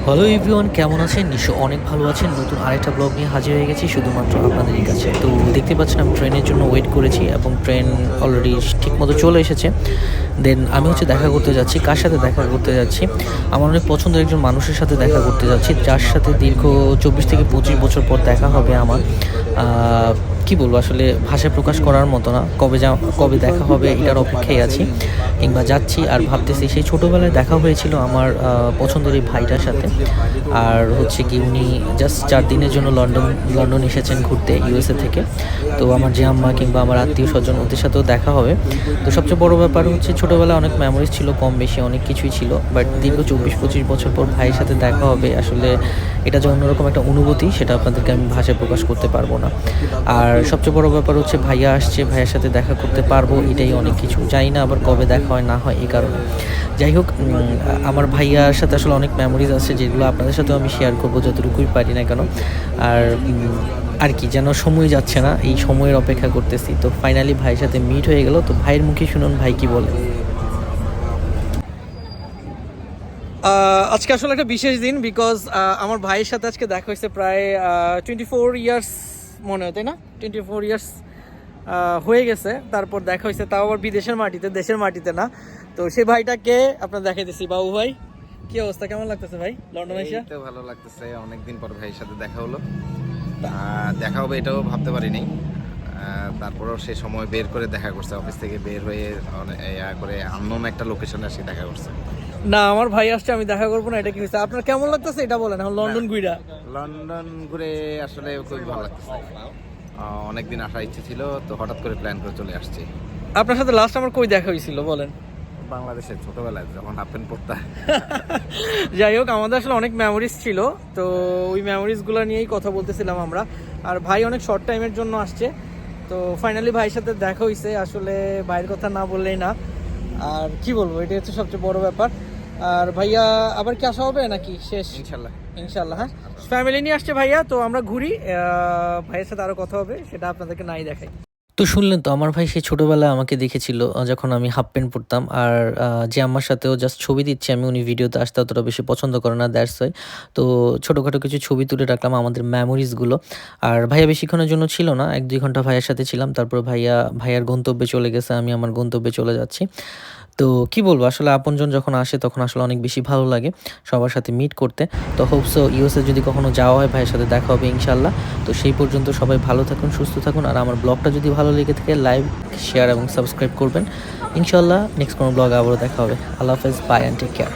Hello everyone, কেমন আছেন? নিশ্চয় অনেক ভালো আছেন। নতুন আরেকটা ব্লগ নিয়ে হাজির হয়ে গেছি শুধুমাত্র আপনাদেরই কাছে। তো দেখতে পাচ্ছেন আমি ট্রেনের জন্য ওয়েট করেছি এবং ট্রেন অলরেডি ঠিকমতো চলে এসেছে। দেন আমি দেখা করতে যাচ্ছি। কার সাথে দেখা করতে যাচ্ছি? আমার অনেক পছন্দের একজন মানুষের সাথে দেখা করতে যাচ্ছি, যার সাথে দীর্ঘ ২৪ থেকে ২৫ বছর পর দেখা হবে আমার। কি বলবো, আসলে ভাষায় প্রকাশ করার মতো না। কবে দেখা হবে এটার অপেক্ষায় আছি, কিংবা যাচ্ছি আর ভাবতেছি সেই ছোটোবেলায় দেখা হয়েছিল আমার পছন্দের এই ভাইটার সাথে। আর হচ্ছে কি, উনি জাস্ট ৪ দিনের জন্য লন্ডন এসেছেন ঘুরতে ইউএসএ থেকে। তো আমার যে আম্মা কিংবা আমার আত্মীয় স্বজন ওদের সাথেও দেখা হবে। তো সবচেয়ে বড় ব্যাপার হচ্ছে ছোটোবেলায় অনেক মেমোরিজ ছিল, কম বেশি অনেক কিছুই ছিল, বাট দীর্ঘ ২৪-২৫ বছর পর ভাইয়ের সাথে দেখা হবে। আসলে এটা যে অন্যরকম একটা অনুভূতি, সেটা আপনাদেরকে আমি ভাষায় প্রকাশ করতে পারবো না। আর সবচেয়ে বড় ব্যাপার হচ্ছে ভাইয়া আসছে, ভাইয়ের সাথে দেখা করতে পারবো, এটাই অনেক কিছু। জানি না আবার কবে দেখা হয় না হয় এই কারণে। যাই হোক, আমার ভাইয়ার সাথে আসলে অনেক মেমোরিজ আছে, যেগুলো আপনাদের সাথেও আমি শেয়ার করবো যতটুকুই পারি না কেন। আর আর কি, যেন সময় যাচ্ছে না, এই সময়ের অপেক্ষা করতেছি। তো ফাইনালি ভাইয়ের সাথে মিট হয়ে গেল। তো ভাইয়ের মুখে শুনুন ভাই কি বলে। আজকে আসলে একটা বিশেষ দিন, বিকজ আমার ভাইয়ের সাথে আজকে দেখা হয়েছে প্রায় 24 ইয়ার্স মনে হয়, তাই না? 24 ইয়ার্স হয়ে গেছে। তারপর দেখা হয়েছে, তাও আবার বিদেশের মাটিতে, দেশের মাটিতে না। তো সেই ভাইটাকে আপনার দেখাইতেছি। বাবু ভাই, কি অবস্থা, কেমন লাগতেছে ভাই লন্ডন এসে? তো ভালো লাগতেছে, অনেকদিন পর ভাইয়ের সাথে দেখা হলো। দেখা হবে এটাও ভাবতে পারিনি। তারপরও সে সময় বের করে দেখা করছে, অফিস থেকে বের হয়ে করে আননোন একটা লোকেশনে এসে দেখা করছে। না, আমার ভাই আসছে, আমি দেখা করবো না, এটা কি হয়েছে? আপনার কেমন লাগতেছে এটা বলেন। এখন লন্ডন ঘুরে আসলে খুবই ভালো লাগতেছে। অনেকদিন আসার ইচ্ছে ছিল, তো হঠাৎ করে প্ল্যান করে চলে আসছি। আপনার সাথে লাস্ট আমার কই দেখা হয়েছিল বলেন? বাংলাদেশে ছোটবেলায় যখন হাফ প্যান্ট পরতাম। যাই হোক, আমাদের আসলে অনেক মেমোরিজ ছিল, তো ওই মেমোরিজগুলো নিয়েই কথা বলতেছিলাম আমরা। আর ভাই অনেক শর্ট টাইমের জন্য আসছে, তো ফাইনালি ভাইয়ের সাথে দেখা হয়েছে। আসলে ভাইয়ের কথা না বললেই না। আর কি বলবো, এটা হচ্ছে সবচেয়ে বড় ব্যাপার। আর ভাইয়া আবার কি আসা হবে নাকি শেষ? ইনশাল্লাহ ইনশাল্লাহ, হ্যাঁ। ফ্যামিলি নিয়ে আসছে ভাইয়া, তো আমরা ঘুরি। ভাইয়ের সাথে আরও কথা হবে, সেটা আপনাদেরকে নাই দেখাই। তো শুনলেন তো, আমার ভাই সেই ছোটোবেলায় আমাকে দেখেছিল যখন আমি হাফ প্যান্ট পরতাম। আর যে আমার সাথেও জাস্ট ছবি দিচ্ছে আমি, উনি ভিডিওতে আসতে অতটা বেশি পছন্দ করে না, দ্যাটস ওয়াই। তো ছোটোখাটো কিছু ছবি তুলে রাখলাম আমাদের মেমোরিজগুলো। আর ভাইয়া বেশিক্ষণের জন্য ছিল না, ১-২ ঘন্টা ভাইয়ের সাথে ছিলাম। তারপর ভাইয়ার গন্তব্যে চলে গেছে, আমি আমার গন্তব্যে চলে যাচ্ছি। তো কি বলবো, আসলে আপনজন যখন আসে তখন আসলে অনেক বেশি ভালো লাগে সবার সাথে মিট করতে। তো হোপসো ইউএসএ যদি কখনো যাওয়া হয়, ভাইয়ের সাথে দেখা হবে ইনশাল্লাহ। তো সেই পর্যন্ত সবাই ভালো থাকুন, সুস্থ থাকুন। আর আমার ব্লগটা যদি ভালো লেগে থাকে, লাইক, শেয়ার এবং সাবস্ক্রাইব করবেন। ইনশাল্লাহ নেক্সট কোনো ব্লগ আবারও দেখা হবে। আল্লাহ হাফেজ, বাই অ্যান্ড টেক কেয়ার।